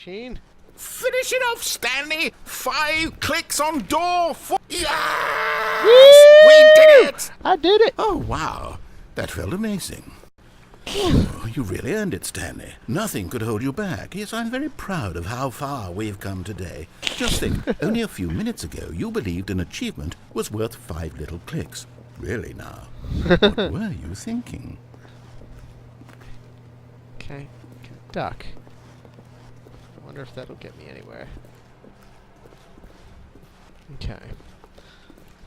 Machine. Finish it off, Stanley! 5 clicks on door! Yes! Woo! We did it! I did it! Oh, wow. That felt amazing. Oh, you really earned it, Stanley. Nothing could hold you back. Yes, I'm very proud of how far we've come today. Just think, only a few minutes ago, you believed an achievement was worth 5 little clicks. Really now? What were you thinking? Okay, duck. I wonder if that'll get me anywhere. Okay.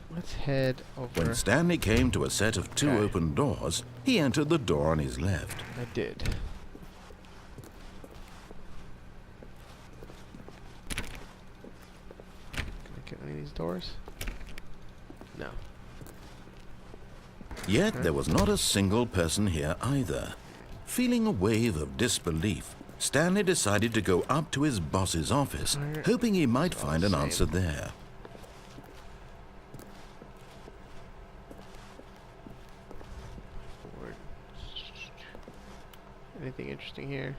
Let's head over. When Stanley came to a set of 2 Okay. open doors, he entered the door on his left. I did. Can I get any of these doors? No. Yet there was not a single person here either. Feeling a wave of disbelief, Stanley decided to go up to his boss's office, hoping he might find an answer there. Anything interesting here?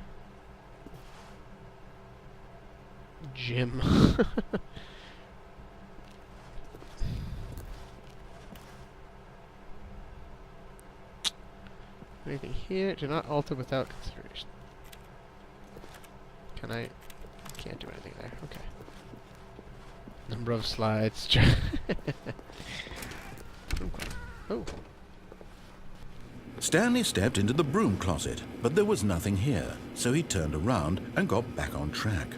Gym. Anything here? Do not alter without consideration. Can I? Can't do anything there. Okay. Number of slides. Oh. Stanley stepped into the broom closet, but there was nothing here, so he turned around and got back on track.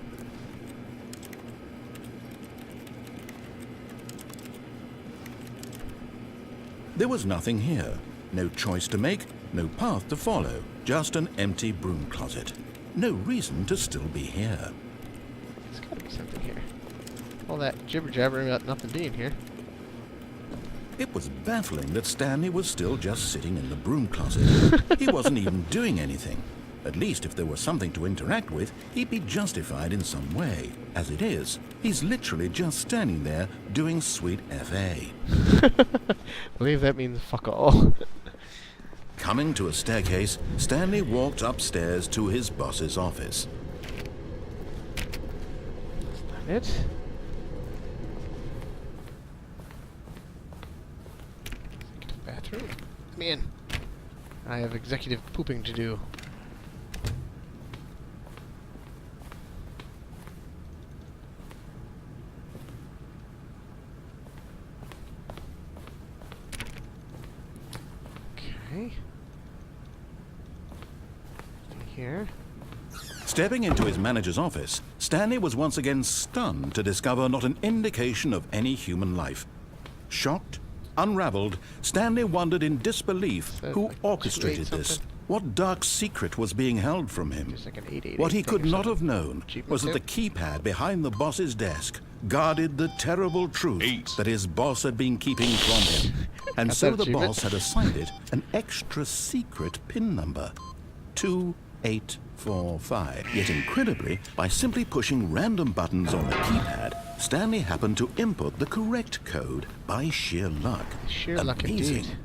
There was nothing here. No choice to make, no path to follow, just an empty broom closet. No reason to still be here. There's gotta be something here. All that jibber jabber about nothing being here. It was baffling that Stanley was still just sitting in the broom closet. He wasn't even doing anything. At least if there was something to interact with, he'd be justified in some way. As it is, he's literally just standing there doing sweet FA. I believe that means fuck all. Coming to a staircase, Stanley walked upstairs to his boss's office. Is that it? Executive bathroom? Come in. I have executive pooping to do. Okay. Here. Stepping into his manager's office, Stanley was once again stunned to discover not an indication of any human life. Shocked, unraveled, Stanley wondered in disbelief who orchestrated this. What dark secret was being held from him? There's like an 888 What he thing could or not something. have known was that the keypad behind the boss's desk guarded the terrible truth that his boss had been keeping from him. And Got so that the achievement? boss had assigned it an extra secret PIN number. 2845. Yet incredibly, by simply pushing random buttons on the keypad, Stanley happened to input the correct code by sheer luck. Sheer luck indeed.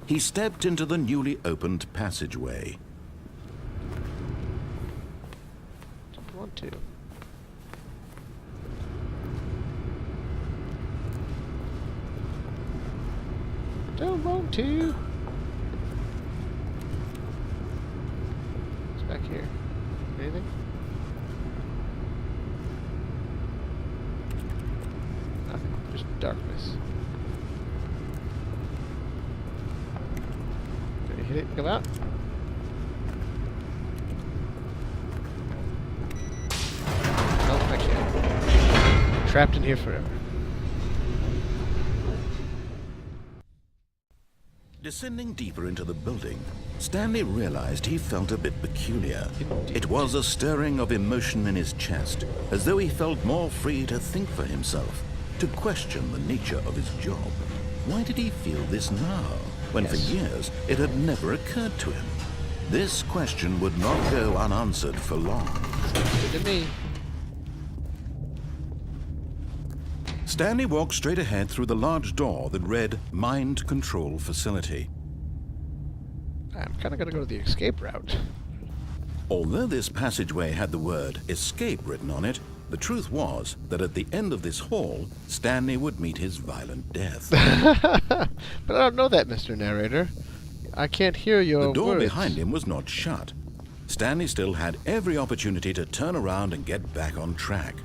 He stepped into the newly opened passageway. Don't want to. Don't want to. What's back here? Anything? Nothing. Just darkness. Did I hit it and go out? Nope, I can't. Trapped in here forever. Descending deeper into the building, Stanley realized he felt a bit peculiar. It was a stirring of emotion in his chest, as though he felt more free to think for himself, to question the nature of his job. Why did he feel this now, when for years it had never occurred to him? This question would not go unanswered for long. Good to me. Stanley walked straight ahead through the large door that read Mind Control Facility. I'm kind of going to go to the escape route. Although this passageway had the word escape written on it, the truth was that at the end of this hall, Stanley would meet his violent death. But I don't know that, Mr. Narrator. I can't hear your The door words. behind him was not shut. Stanley still had every opportunity to turn around and get back on track.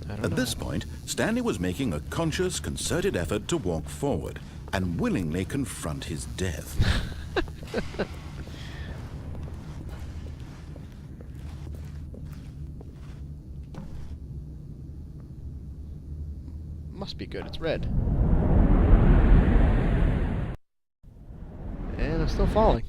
At this point, Stanley was making a conscious, concerted effort to walk forward and willingly confront his death. Must be good. It's red. And I'm still falling.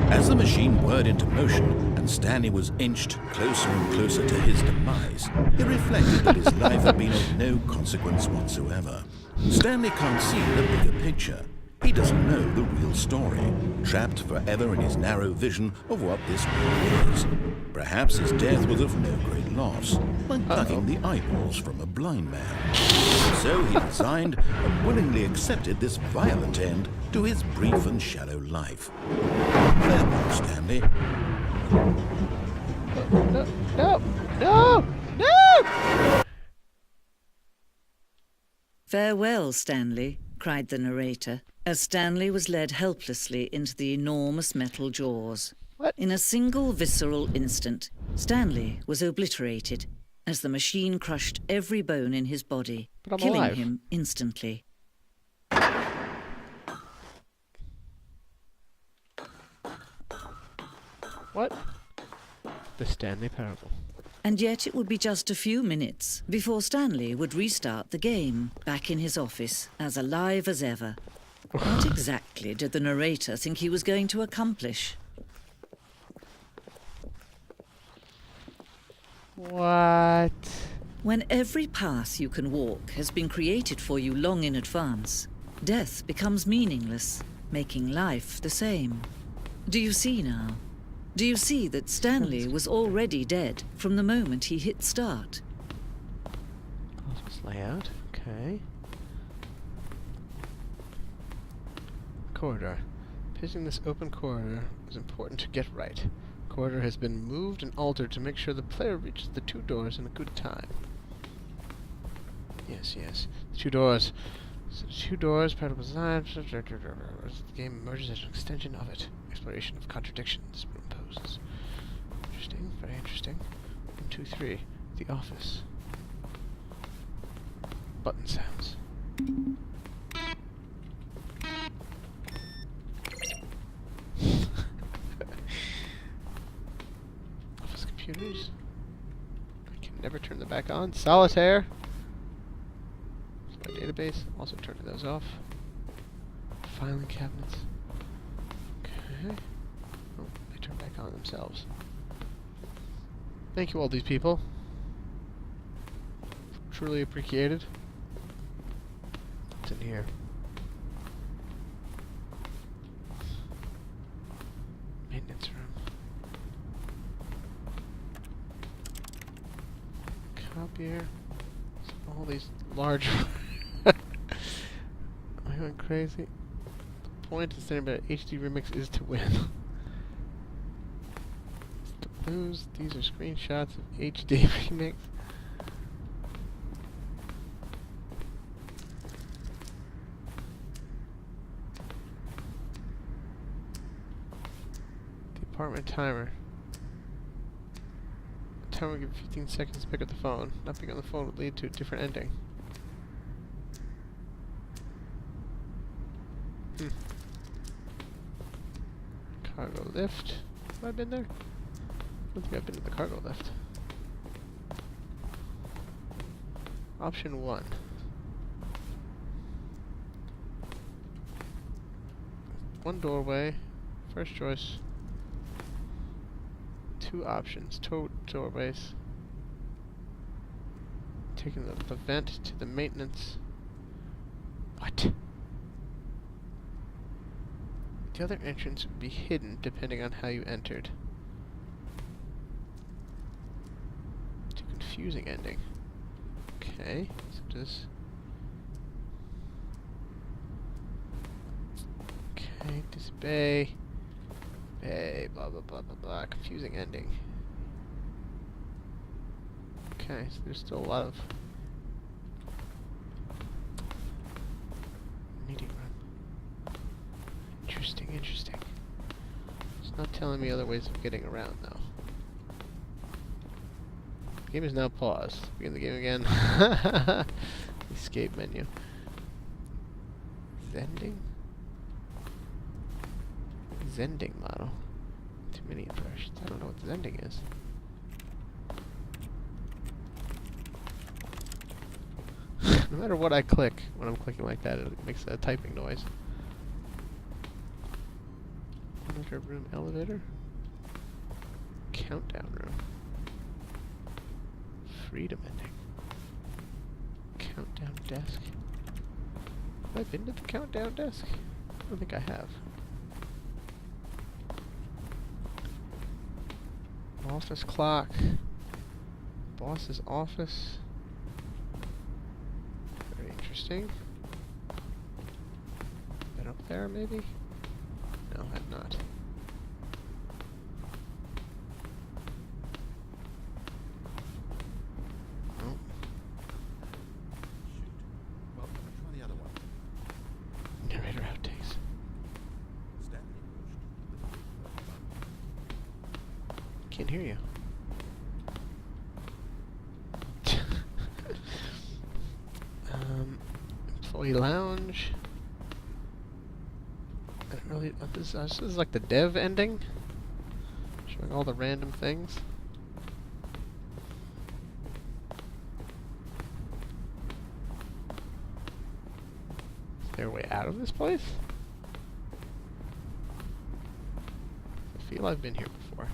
As the machine whirred into motion and Stanley was inched closer and closer to his demise, he reflected that his life had been of no consequence whatsoever. Stanley can't see the bigger picture. He doesn't know the real story, trapped forever in his narrow vision of what this world is. Perhaps his death was of no great loss, like plucking the eyeballs from a blind man. So he resigned and willingly accepted this violent end to his brief and shallow life. Farewell, Stanley. No! No! No! No! "Farewell, Stanley," cried the narrator, as Stanley was led helplessly into the enormous metal jaws. What? In a single visceral instant, Stanley was obliterated as the machine crushed every bone in his body, But I'm killing alive. him instantly. What? The Stanley Parable. And yet it would be just a few minutes before Stanley would restart the game, back in his office, as alive as ever. What exactly did the narrator think he was going to accomplish? What? When every path you can walk has been created for you long in advance, death becomes meaningless, making life the same. Do you see now? Do you see that Stanley was already dead from the moment he hit start? Cosmos layout. Okay. Corridor. Pacing this open corridor is important to get right. Corridor has been moved and altered to make sure the player reaches the two doors in a good time. Yes, yes. The two doors. So two doors, parallel design. The game emerges as an extension of it. Exploration of contradictions imposes. Interesting, very interesting. 1, 2, 3. The office. Button sounds. Office computers. I can never turn them back on. Solitaire. My database. Also turning those off. Filing cabinets. Okay. Oh, they turn back on themselves. Thank you, all these people. Truly appreciated. What's in here? Maintenance room. Copier. All these large. Am I going crazy? The point of saying about HD Remix is to win. To lose. These are screenshots of HD Remix. Department timer. The timer will give 15 seconds to pick up the phone. Not picking up the phone would lead to a different ending. Cargo lift. Have I been there? I don't think I've been to the cargo lift. Option 1. One doorway. First choice. 2 options. 2 doorways. Taking the vent to the maintenance. What? The other entrance would be hidden depending on how you entered. It's a confusing ending. Okay, so does... Disobey. Hey, blah blah blah blah blah. Confusing ending. Okay, so there's still a lot of meeting room. Interesting, interesting. It's not telling me other ways of getting around though. The game is now paused. Begin the game again. Escape menu. Zending? Zending model. Too many impressions. I don't know what Zending is. No matter what I click, when I'm clicking like that, it makes a typing noise. Monitor room elevator. Countdown room. Freedom ending. Countdown desk. Have I been to the countdown desk? I don't think I have. Office clock. Boss's office. Very interesting. Been up there, maybe? No, I've not. Oh. Well, try the other one. Narrator outtakes. Can't hear you. Employee lounge. I don't really. This is like the dev ending, showing all the random things. Is there a way out of this place? I feel I've been here before.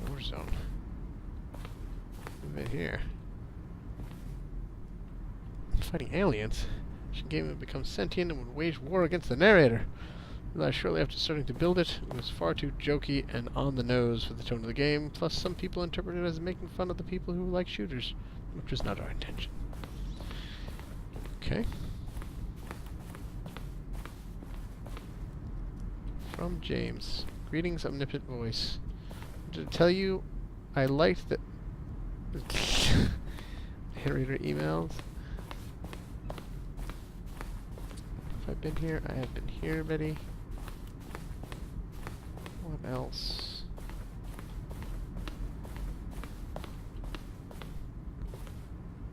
War zone. I've been here. Fighting aliens. She gave him to become sentient and would wage war against the narrator. Realized shortly after starting to build it, it was far too jokey and on the nose for the tone of the game. Plus, some people interpreted it as making fun of the people who like shooters, which was not our intention. Okay. From James. Greetings, omnipotent voice. To tell you, I liked the narrator emails. Have I been here? I have been here, Betty. What else?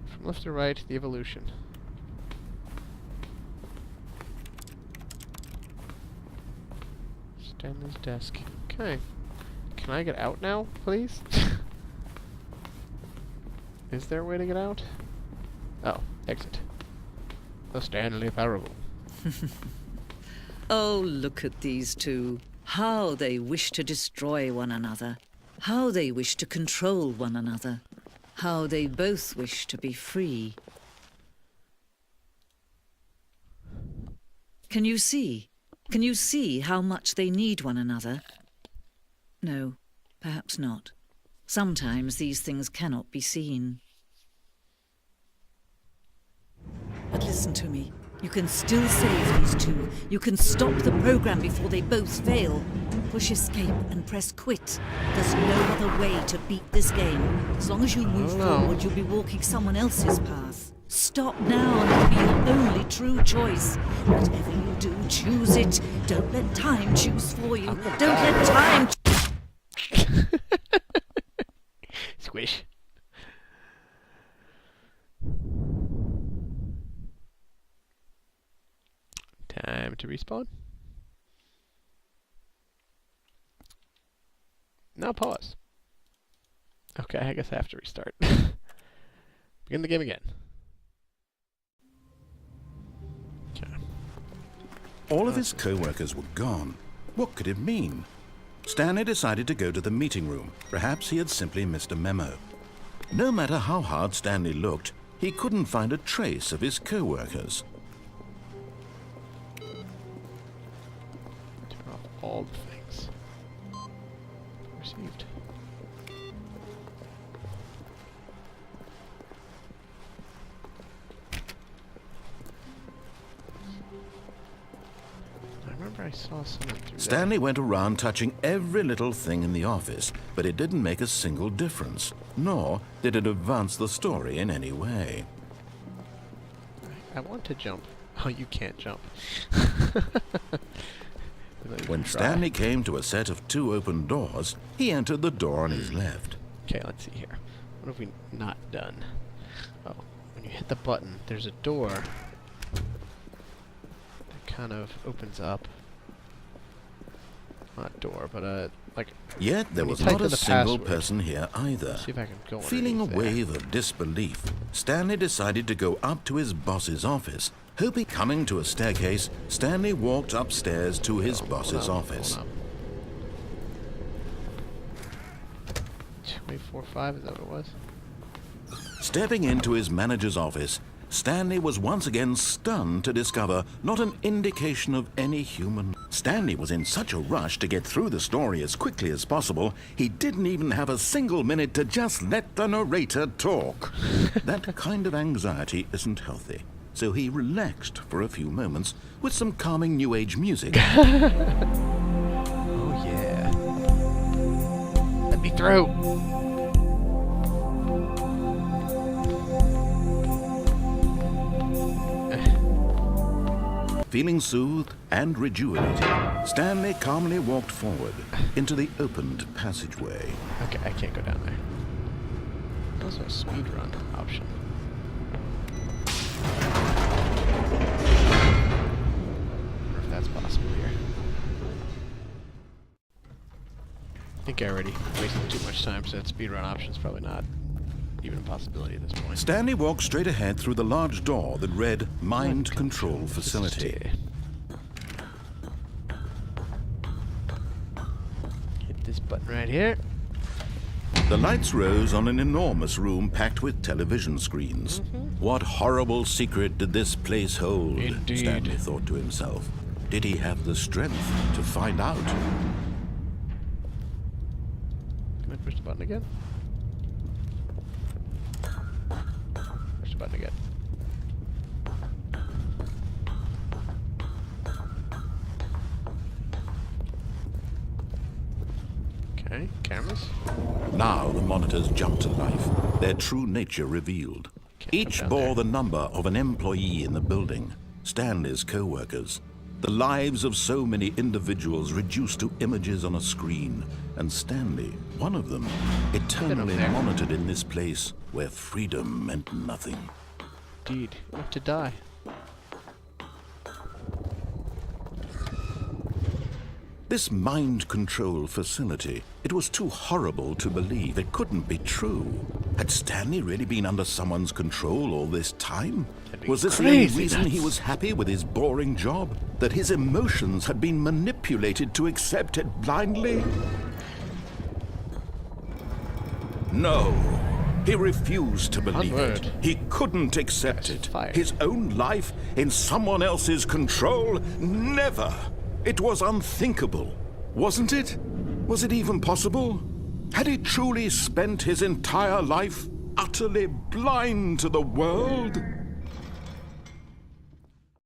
From left to right, the evolution. Stanley's desk. Okay. Can I get out now, please? Is there a way to get out? Oh, exit. The Stanley Parable. Oh, look at these two. How they wish to destroy one another. How they wish to control one another. How they both wish to be free. Can you see? Can you see how much they need one another? No, perhaps not. Sometimes these things cannot be seen. But listen to me. You can still save these two. You can stop the program before they both fail. Push escape and press quit. There's no other way to beat this game. As long as you move forward, you'll be walking someone else's path. Stop now and it'll be your only true choice. Whatever you do, choose it. Don't let time choose for you. Don't let time... Squish. Time to respawn. Now pause. Okay, I guess I have to restart. Begin the game again. Okay. All of his co-workers were gone. What could it mean? Stanley decided to go to the meeting room. Perhaps he had simply missed a memo. No matter how hard Stanley looked, he couldn't find a trace of his co-workers. Turn off all the things. Received. I saw someone through Stanley went around touching every little thing in the office, but it didn't make a single difference, nor did it advance the story in any way. I want to jump. Oh, you can't jump. When Stanley came to a set of 2 open doors, he entered the door on his left. Okay, let's see here. What have we not done? Oh, when you hit the button, there's a door that kind of opens up. Not door, but like. Yet there when was you type not in a the single password. person here either. See if I can go. Feeling a underneath there. wave of disbelief, Stanley decided to go up to his boss's office. Hoping coming to a staircase, Stanley walked upstairs to his boss's office. 245, is that what it was? Stepping into his manager's office, Stanley was once again stunned to discover not an indication of any human. Stanley was in such a rush to get through the story as quickly as possible, he didn't even have a single minute to just let the narrator talk. That kind of anxiety isn't healthy, so he relaxed for a few moments with some calming New Age music. Oh yeah. Let me through. Feeling soothed and rejuvenated, Stanley calmly walked forward into the opened passageway. Okay, I can't go down there. There's also a speed run option. I wonder if that's possible here. I think I already wasted too much time, so that speed run option is probably not even a possibility at this point. Stanley walked straight ahead through the large door that read Mind Control Facility. Hit this button right here. The lights rose on an enormous room packed with television screens. What horrible secret did this place hold? Indeed. Stanley thought to himself. Did he have the strength to find out? Can I push the button again? Push the button again. Okay, cameras. Now the monitors jumped to life, their true nature revealed. Can't Each jump down bore there. the number of an employee in the building, Stanley's co-workers. The lives of so many individuals reduced to images on a screen, and Stanley, one of them, eternally there. monitored in this place where freedom meant nothing. Indeed, left to die. This mind control facility, it was too horrible to believe. It couldn't be true. Had Stanley really been under someone's control all this time? That'd be Was this the only crazy reason he nuts. was happy with his boring job? That his emotions had been manipulated to accept it blindly? No. He refused to believe Onward. it. He couldn't accept Yes, it. fire. His own life in someone else's control? Never. It was unthinkable, wasn't it? Was it even possible? Had he truly spent his entire life utterly blind to the world?